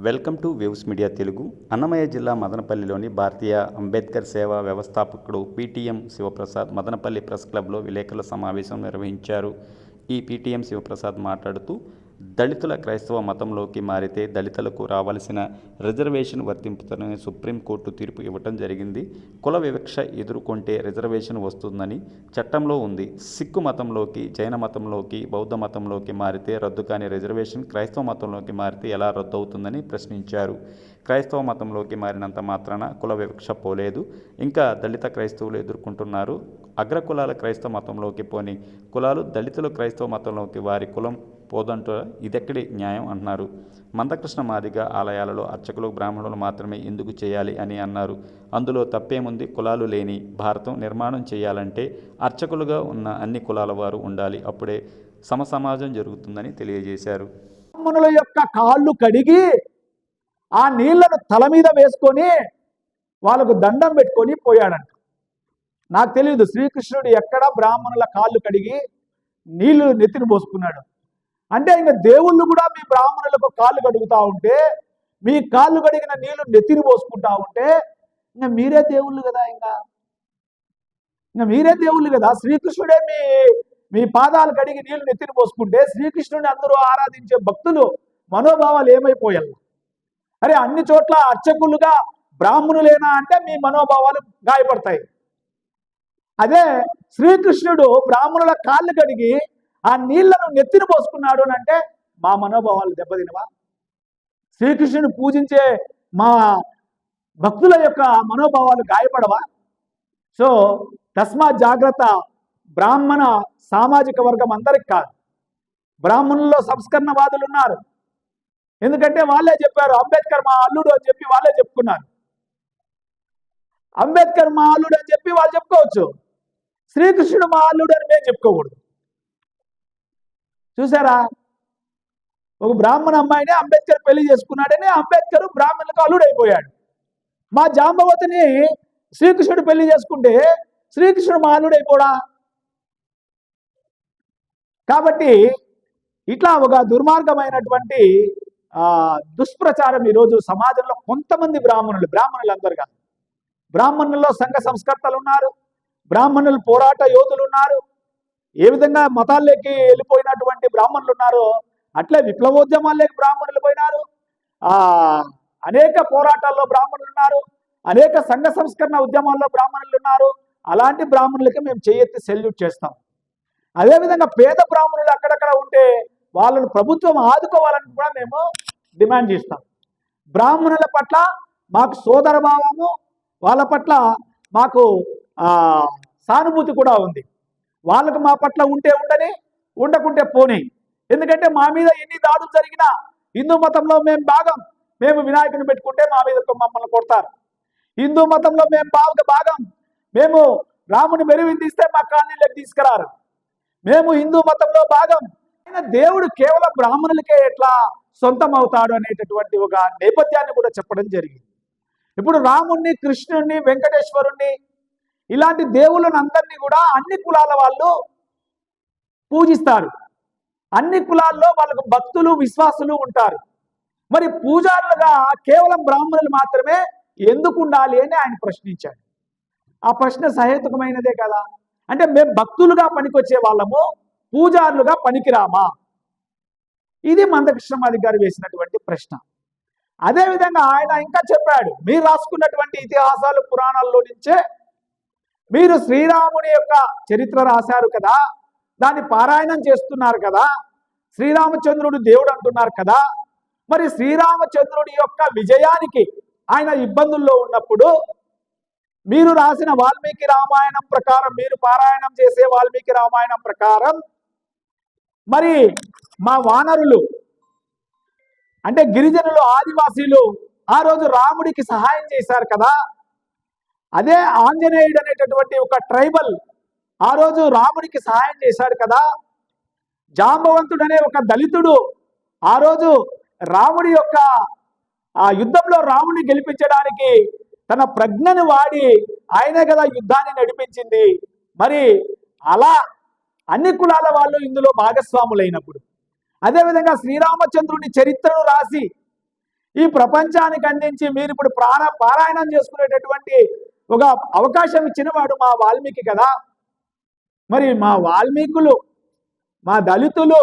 Welcome to waves media Telugu. Annamayya జిల్లా మదనపల్లిలోని భారతీయ అంబేద్కర్ సేవా వ్యవస్థాపకుడు పీటీఎం శివప్రసాద్ మదనపల్లి ప్రెస్ క్లబ్లో విలేకరుల సమావేశం నిర్వహించారు. ఈ పీటీఎం శివప్రసాద్ మాట్లాడుతూ, దళితుల క్రైస్తవ మతంలోకి మారితే దళితులకు రావాల్సిన రిజర్వేషన్ వర్తింపుతోనే సుప్రీంకోర్టు తీర్పు ఇవ్వటం జరిగింది. కుల వివక్ష ఎదుర్కొంటే రిజర్వేషన్ వస్తుందని చట్టంలో ఉంది. సిక్కు మతంలోకి, జైన మతంలోకి, బౌద్ధ మతంలోకి మారితే రద్దు కాని రిజర్వేషన్ క్రైస్తవ మతంలోకి మారితే ఎలా రద్దు అవుతుందని ప్రశ్నించారు. క్రైస్తవ మతంలోకి మారినంత మాత్రాన కుల వివక్ష పోలేదు. ఇంకా దళిత క్రైస్తవులు ఎదుర్కొంటున్నారు. అగ్రకులాల క్రైస్తవ మతంలోకి పోని కులాలు దళితులు క్రైస్తవ మతంలోకి వారి కులం పోదంటూ ఇదెక్కడి న్యాయం అన్నారు. మందకృష్ణ మాదిగ ఆలయాలలో అర్చకులు బ్రాహ్మణులు మాత్రమే ఎందుకు చేయాలి అని అన్నారు. అందులో తప్పేముంది? కులాలు లేని భారతం నిర్మాణం చేయాలంటే అర్చకులుగా ఉన్న అన్ని కులాల వారు ఉండాలి. అప్పుడే సమసమాజం జరుగుతుందని తెలియజేశారు. బ్రాహ్మణుల యొక్క కాళ్ళు కడిగి ఆ నీళ్లను తల మీద వేసుకొని వాళ్ళకు దండం పెట్టుకొని పోయాడంట. నాకు తెలియదు శ్రీకృష్ణుడు ఎక్కడ బ్రాహ్మణుల కాళ్ళు కడిగి నీళ్లు నెత్తిని పోసుకున్నాడు. అంటే ఇంకా దేవుళ్ళు కూడా మీ బ్రాహ్మణులకు కాళ్ళు కడుగుతూ ఉంటే, మీ కాళ్ళు కడిగిన నీళ్లు నెత్తిని పోసుకుంటా ఉంటే ఇంకా మీరే దేవుళ్ళు కదా. ఇంకా మీరే దేవుళ్ళు కదా. శ్రీకృష్ణుడే మీ పాదాలు కడిగి నీళ్లు నెత్తిని పోసుకుంటే శ్రీకృష్ణుడిని అందరూ ఆరాధించే భక్తులు మనోభావాలు ఏమైపోయాయి? అరే అన్ని చోట్ల అర్చకులుగా బ్రాహ్మణులేనా అంటే మీ మనోభావాలు గాయపడతాయి. అదే శ్రీకృష్ణుడు బ్రాహ్మణుల కాళ్ళు కడిగి ఆ నీళ్లను నెత్తిని పోసుకున్నాడు అని అంటే మా మనోభావాలు దెబ్బతినవా? శ్రీకృష్ణుని పూజించే మా భక్తుల యొక్క మనోభావాలు గాయపడవా? సో తస్మాత్ జాగ్రత్త. బ్రాహ్మణ సామాజిక వర్గం అందరికి కాదు, బ్రాహ్మణుల్లో సంస్కరణవాదులు ఉన్నారు. ఎందుకంటే వాళ్ళే చెప్పారు అంబేద్కర్ మా అల్లుడు అని చెప్పి వాళ్ళే చెప్పుకున్నారు. అంబేద్కర్ మా అల్లుడు అని చెప్పి వాళ్ళు చెప్పుకోవచ్చు, శ్రీకృష్ణుడు మా అల్లుడు అని మేము చెప్పుకోకూడదు. చూసారా, ఒక బ్రాహ్మణ అమ్మాయిని అంబేద్కర్ పెళ్లి చేసుకున్నాడని అంబేద్కర్ బ్రాహ్మణులకు అల్లుడు అయిపోయాడు. మా జాంబవతిని శ్రీకృష్ణుడు పెళ్లి చేసుకుంటే శ్రీకృష్ణుడు మా అల్లుడు అయిపోడా? కాబట్టి ఇట్లా ఒక దుర్మార్గమైనటువంటి దుష్ప్రచారం ఈరోజు సమాజంలో కొంతమంది బ్రాహ్మణులందరూ కాదు, బ్రాహ్మణుల్లో సంఘ సంస్కర్తలు ఉన్నారు, బ్రాహ్మణులు పోరాట యోధులు ఉన్నారు. ఏ విధంగా మతాల్లోకి వెళ్ళిపోయినటువంటి బ్రాహ్మణులు ఉన్నారో అట్లే విప్లవోద్యమాల్లోకి బ్రాహ్మణులు పోయినారు. అనేక పోరాటాల్లో బ్రాహ్మణులు ఉన్నారు, అనేక సంఘ సంస్కరణ ఉద్యమాల్లో బ్రాహ్మణులు ఉన్నారు. అలాంటి బ్రాహ్మణులకి మేము చేయెత్తి సెల్యూట్ చేస్తాం. అదేవిధంగా పేద బ్రాహ్మణులు అక్కడక్కడ ఉంటే వాళ్ళను ప్రభుత్వం ఆదుకోవాలని కూడా మేము డిమాండ్ చేస్తాం. బ్రాహ్మణుల పట్ల మాకు సోదర భావము, వాళ్ళ పట్ల మాకు సానుభూతి కూడా ఉంది. వాళ్ళకు మా పట్ల ఉంటే ఉండని, ఉండకుంటే పోనీ. ఎందుకంటే మా మీద ఎన్ని దాడులు జరిగినా హిందూ మతంలో మేము వినాయకుని పెట్టుకుంటే మా మీద మమ్మల్ని కొడతారు. హిందూ మతంలో మేము రాముని మెరువిందిస్తే మా కాలనీలోకి తీసుకురారు. మేము హిందూ మతంలో భాగం. దేవుడు కేవలం బ్రాహ్మణులకే ఎట్లా సొంతం అవుతాడు అనేటటువంటి ఒక నేపథ్యాన్ని కూడా చెప్పడం జరిగింది. ఇప్పుడు రాముణ్ణి, కృష్ణుణ్ణి, వెంకటేశ్వరుణ్ణి ఇలాంటి దేవుళ్ళను అందరినీ కూడా అన్ని కులాల వాళ్ళు పూజిస్తారు. అన్ని కులాల్లో వాళ్ళకు భక్తులు, విశ్వాసులు ఉంటారు. మరి పూజారులుగా కేవలం బ్రాహ్మణులు మాత్రమే ఎందుకు ఉండాలి అని ఆయన ప్రశ్నించాడు. ఆ ప్రశ్న సహేతుకమైనదే కదా. అంటే మేము భక్తులుగా పనికొచ్చే వాళ్ళము, పూజారులుగా పనికిరామా? ఇది మందకృష్ణ మాదిగ గారు వేసినటువంటి ప్రశ్న. అదేవిధంగా ఆయన ఇంకా చెప్పాడు, మీరు రాసుకున్నటువంటి ఇతిహాసాలు పురాణాల్లో నుంచే మీరు శ్రీరాముని యొక్క చరిత్ర రాశారు కదా, దాన్ని పారాయణం చేస్తున్నారు కదా, శ్రీరామచంద్రుడు దేవుడు అంటున్నారు కదా. మరి శ్రీరామచంద్రుడి యొక్క విజయానికి ఆయన ఇబ్బందుల్లో ఉన్నప్పుడు మీరు రాసిన వాల్మీకి రామాయణం ప్రకారం, మీరు పారాయణం చేసే వాల్మీకి రామాయణం ప్రకారం మరి మా వానరులు అంటే గిరిజనులు, ఆదివాసీలు ఆ రోజు రాముడికి సహాయం చేశారు కదా. అదే ఆంజనేయుడు అనేటటువంటి ఒక ట్రైబల్ ఆ రోజు రాముడికి సహాయం చేశాడు కదా. జాంబవంతుడు అనే ఒక దళితుడు ఆ రోజు రాముడి యొక్క ఆ యుద్ధంలో రాముడిని గెలిపించడానికి తన ప్రజ్ఞను వాడి ఆయనే కదా యుద్ధాన్ని నడిపించింది. మరి అలా అన్ని కులాల వాళ్ళు ఇందులో భాగస్వాములైనప్పుడు, అదేవిధంగా శ్రీరామచంద్రుని చరిత్రను రాసి ఈ ప్రపంచానికి అందించి మీరు ఇప్పుడు పారాయణం చేసుకునేటటువంటి ఒక అవకాశం ఇచ్చిన వాడు మా వాల్మీకి కదా. మరి మా వాల్మీకులు, మా దళితులు,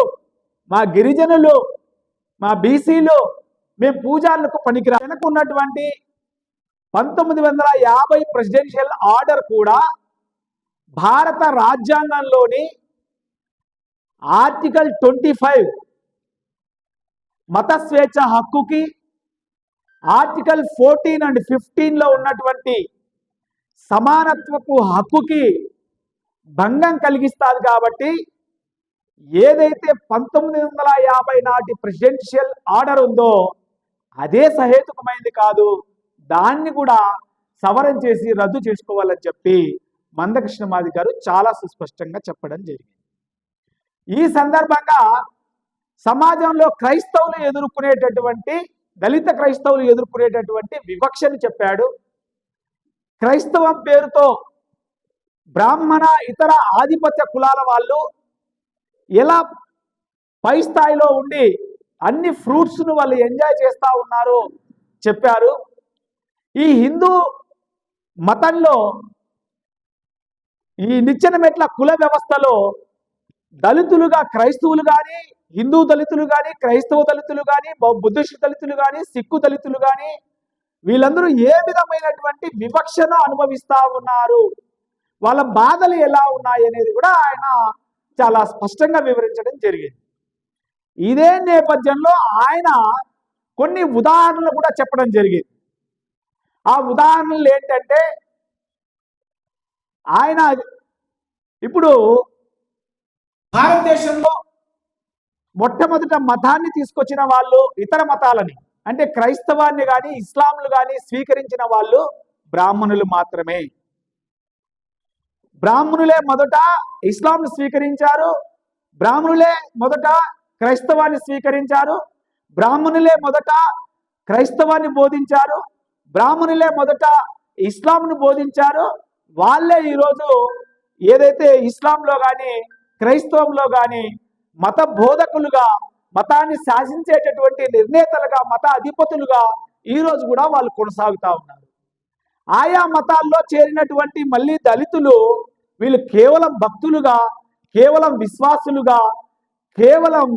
మా గిరిజనులు, మా బీసీలు మేము పూజారులకు పనికిరా ఉన్నటువంటి 1950 ప్రెసిడెన్షియల్ ఆర్డర్ కూడా భారత రాజ్యాంగంలోని ఆర్టికల్ 25 మత స్వేచ్ఛ హక్కుకి, ఆర్టికల్ 14 అండ్ 15లో ఉన్నటువంటి సమానత్వపు హక్కుకి భంగం కలిగిస్తారు. కాబట్టి ఏదైతే 1950 నాటి ప్రెసిడెన్షియల్ ఆర్డర్ ఉందో అదే సహేతుకమైనది కాదు, దాన్ని కూడా సవరణ చేసి రద్దు చేసుకోవాలని చెప్పి మందకృష్ణ మాదిగ గారు చాలా సుస్పష్టంగా చెప్పడం జరిగింది. ఈ సందర్భంగా సమాజంలో క్రైస్తవులు ఎదుర్కొనేటటువంటి, దళిత క్రైస్తవులు ఎదుర్కొనేటటువంటి వివక్షను చెప్పాడు. క్రైస్తవం పేరుతో బ్రాహ్మణ ఇతర ఆధిపత్య కులాల వాళ్ళు ఎలా పై స్థాయిలో ఉండి అన్ని ఫ్రూట్స్ను వాళ్ళు ఎంజాయ్ చేస్తూ ఉన్నారు చెప్పారు. ఈ హిందూ మతంలో ఈ నిచ్చెన మెట్ల కుల వ్యవస్థలో దళితులుగా క్రైస్తవులు కానీ, హిందూ దళితులు కానీ, క్రైస్తవ దళితులు కానీ, బుద్ధిస్ట్ దళితులు కానీ, సిక్కు దళితులు కానీ వీళ్ళందరూ ఏ విధమైనటువంటి వివక్షను అనుభవిస్తూ ఉన్నారు, వాళ్ళ బాధలు ఎలా ఉన్నాయి అనేది కూడా ఆయన చాలా స్పష్టంగా వివరించడం జరిగింది. ఇదే నేపథ్యంలో ఆయన కొన్ని ఉదాహరణలు కూడా చెప్పడం జరిగింది. ఆ ఉదాహరణలు ఏంటంటే, ఆయన ఇప్పుడు భారతదేశంలో మొట్టమొదట మతాన్ని తీసుకొచ్చిన వాళ్ళు, ఇతర మతాలని అంటే క్రైస్తవాన్ని కానీ ఇస్లాంలు కానీ స్వీకరించిన వాళ్ళు బ్రాహ్మణులు మాత్రమే. బ్రాహ్మణులే మొదట ఇస్లాంను స్వీకరించారు, బ్రాహ్మణులే మొదట క్రైస్తవాన్ని స్వీకరించారు, బ్రాహ్మణులే మొదట క్రైస్తవాన్ని బోధించారు, బ్రాహ్మణులే మొదట ఇస్లాంను బోధించారు. వాళ్ళే ఈరోజు ఏదైతే ఇస్లాంలో కానీ క్రైస్తవంలో కానీ మత బోధకులుగా, మతాన్ని శాసించేటటువంటి నిర్ణేతలుగా, మత అధిపతులుగా ఈరోజు కూడా వాళ్ళు కొనసాగుతూ ఉన్నారు. ఆయా మతాల్లో చేరినటువంటి మళ్ళీ దళితులు వీళ్ళు కేవలం భక్తులుగా, కేవలం విశ్వాసులుగా, కేవలం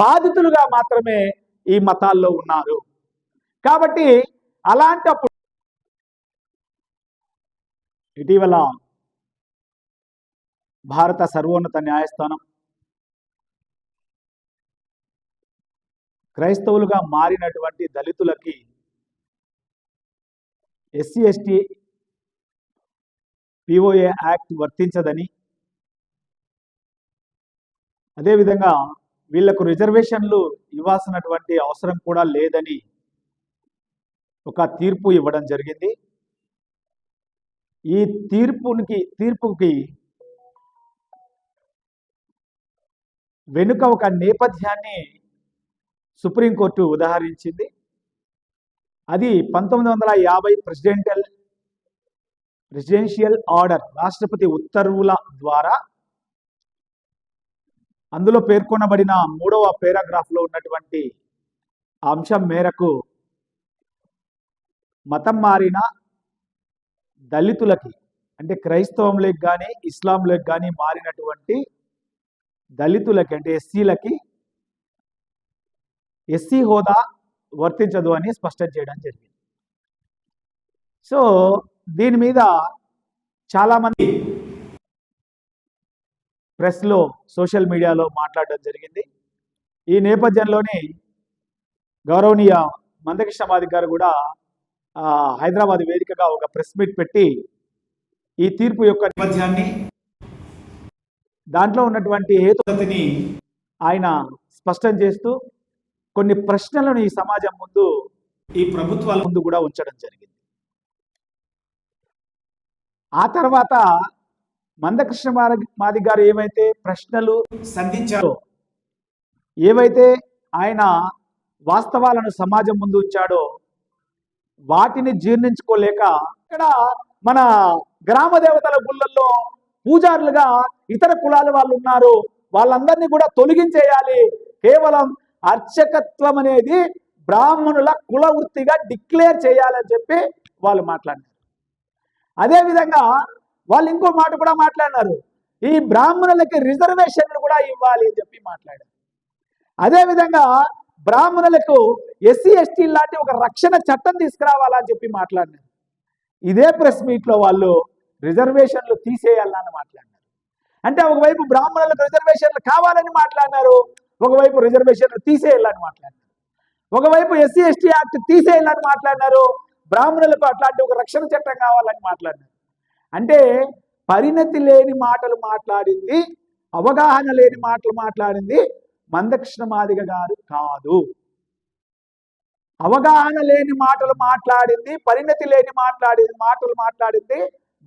బాధితులుగా మాత్రమే ఈ మతాల్లో ఉన్నారు. కాబట్టి అలాంటప్పుడు ఇటీవల భారత సర్వోన్నత న్యాయస్థానం క్రైస్తవులుగా మారినటువంటి దళితులకి ఎస్సీ ఎస్టీ పిఓఏ యాక్ట్ వర్తించదని, అదేవిధంగా వీళ్లకు రిజర్వేషన్లు ఇవ్వాల్సినటువంటి అవసరం కూడా లేదని ఒక తీర్పు ఇవ్వడం జరిగింది. ఈ తీర్పుకి వెనుక ఒక నేపథ్యాన్ని సుప్రీంకోర్టు ఉదాహరించింది. అది 1950 ప్రెసిడెన్షియల్ ఆర్డర్, రాష్ట్రపతి ఉత్తర్వుల ద్వారా అందులో పేర్కొనబడిన 3వ పారాగ్రాఫ్లో ఉన్నటువంటి అంశం మేరకు మతం మారిన దళితులకి అంటే క్రైస్తవంలోకి కానీ ఇస్లాంలోకి కానీ మారినటువంటి దళితులకి అంటే ఎస్సీలకి ఎస్సీ హోదా వర్తించదు అని స్పష్టం చేయడం జరిగింది. సో దీని మీద చాలామంది ప్రెస్లో, సోషల్ మీడియాలో మాట్లాడడం జరిగింది. ఈ నేపథ్యంలోనే గౌరవనీయ మందకృష్ణ మాదిగ గారు కూడా హైదరాబాద్ వేదికగా ఒక ప్రెస్ మీట్ పెట్టి ఈ తీర్పు యొక్క నేపథ్యాన్ని, దాంట్లో ఉన్నటువంటి హేతుబద్ధతని ఆయన స్పష్టం చేస్తూ కొన్ని ప్రశ్నలను ఈ సమాజం ముందు, ఈ ప్రభుత్వాల ముందు కూడా ఉంచడం జరిగింది. ఆ తర్వాత మందకృష్ణ మాదిగ గారు ఏవైతే ప్రశ్నలు సంధించారో, ఏవైతే ఆయన వాస్తవాలను సమాజం ముందు ఉంచాడో, వాటిని జీర్ణించుకోలేక ఇక్కడ మన గ్రామ దేవతల గుళ్ళల్లో పూజారులుగా ఇతర కులాల వాళ్ళు ఉన్నారు, వాళ్ళందరినీ కూడా తొలగించేయాలి, కేవలం అర్చకత్వం అనేది బ్రాహ్మణుల కుల వృత్తిగా డిక్లేర్ చేయాలని చెప్పి వాళ్ళు మాట్లాడినారు. అదేవిధంగా వాళ్ళు ఇంకో మాట కూడా మాట్లాడినారు, ఈ బ్రాహ్మణులకి రిజర్వేషన్లు కూడా ఇవ్వాలి అని చెప్పి మాట్లాడారు. అదేవిధంగా బ్రాహ్మణులకు ఎస్సీ ఎస్టీ లాంటి ఒక రక్షణ చట్టం తీసుకురావాలని చెప్పి మాట్లాడినారు. ఇదే ప్రెస్ మీట్లో వాళ్ళు రిజర్వేషన్లు తీసేయాలని మాట్లాడినారు. అంటే ఒకవైపు బ్రాహ్మణులకు రిజర్వేషన్లు కావాలని మాట్లాడినారు, ఒకవైపు రిజర్వేషన్లు తీసేయాలని మాట్లాడినారు. ఒకవైపు ఎస్సీ ఎస్టీ యాక్ట్ తీసేయాలని మాట్లాడినారు, బ్రాహ్మణులకు అట్లాంటి ఒక రక్షణ చట్టం కావాలని మాట్లాడినారు. అంటే పరిణతి లేని మాటలు మాట్లాడింది, అవగాహన లేని మాటలు మాట్లాడింది మందకృష్ణ మాదిగ గారు కాదు. అవగాహన లేని మాటలు మాట్లాడింది, పరిణతి లేని మాటలు మాట్లాడింది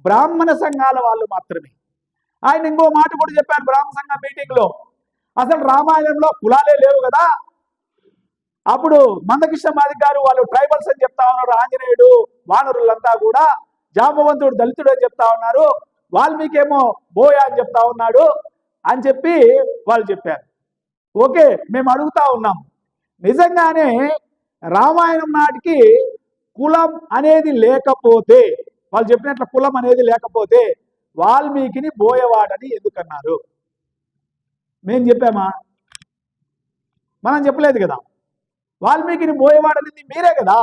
బ్రాహ్మణ సంఘాల వాళ్ళు మాత్రమే. ఆయన ఇంకో మాట కూడా చెప్పారు బ్రాహ్మణ సంఘ మీటింగ్ లో, అసలు రామాయణంలో కులాలే లేవు కదా, అప్పుడు మందకృష్ణ మాదిగ గారు వాళ్ళు ట్రైబల్స్ అని చెప్తా ఉన్నారు, ఆంజనేయుడు వానరులంతా కూడా, జాంబవంతుడు దళితుడు అని చెప్తా ఉన్నారు, వాల్మీకి ఏమో బోయ అని చెప్తా ఉన్నాడు అని చెప్పి వాళ్ళు చెప్పారు. ఓకే, మేము అడుగుతా ఉన్నాం, నిజంగానే రామాయణం నాటికి కులం అనేది లేకపోతే, వాళ్ళు చెప్పినట్లు కులం అనేది లేకపోతే వాల్మీకిని బోయవాడని ఎందుకన్నారు? మేము చెప్పామా? మనం చెప్పలేదు కదా. వాల్మీకిని బోయవాడనేది మీరే కదా.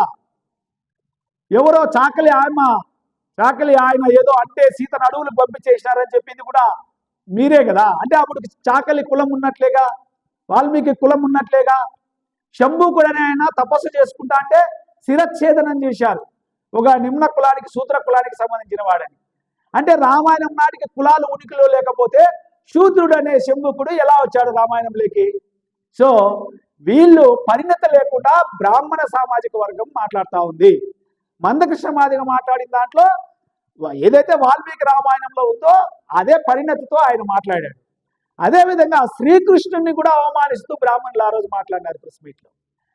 ఎవరో చాకలి ఆయన ఏదో అంటే సీతను అడవులకు పంపించేసినారని చెప్పింది కూడా మీరే కదా. అంటే అప్పుడు చాకలి కులం ఉన్నట్లేగా, వాల్మీకి కులం ఉన్నట్లేగా. శంభు కూడా ఆయన తపస్సు చేసుకుంటా అంటే శిరచ్ఛేదనం చేశారు, ఒక నిమ్న కులానికి శూద్ర కులానికి సంబంధించిన వాడని. అంటే రామాయణం నాటికి కులాలు ఉనికిలో లేకపోతే శూద్రుడు అనే శంభుకుడు ఎలా వచ్చాడు రామాయణంలోకి? సో వీళ్ళు పరిణత లేకుండా బ్రాహ్మణ సామాజిక వర్గం మాట్లాడుతూ ఉంది. మందకృష్ణ మాదిగ మాట్లాడిన దాంట్లో ఏదైతే వాల్మీకి రామాయణంలో ఉందో అదే పరిణతితో ఆయన మాట్లాడాడు. అదేవిధంగా శ్రీకృష్ణుని కూడా అవమానిస్తూ బ్రాహ్మణులు ఆ రోజు మాట్లాడినారు ప్రెస్ మీట్లో.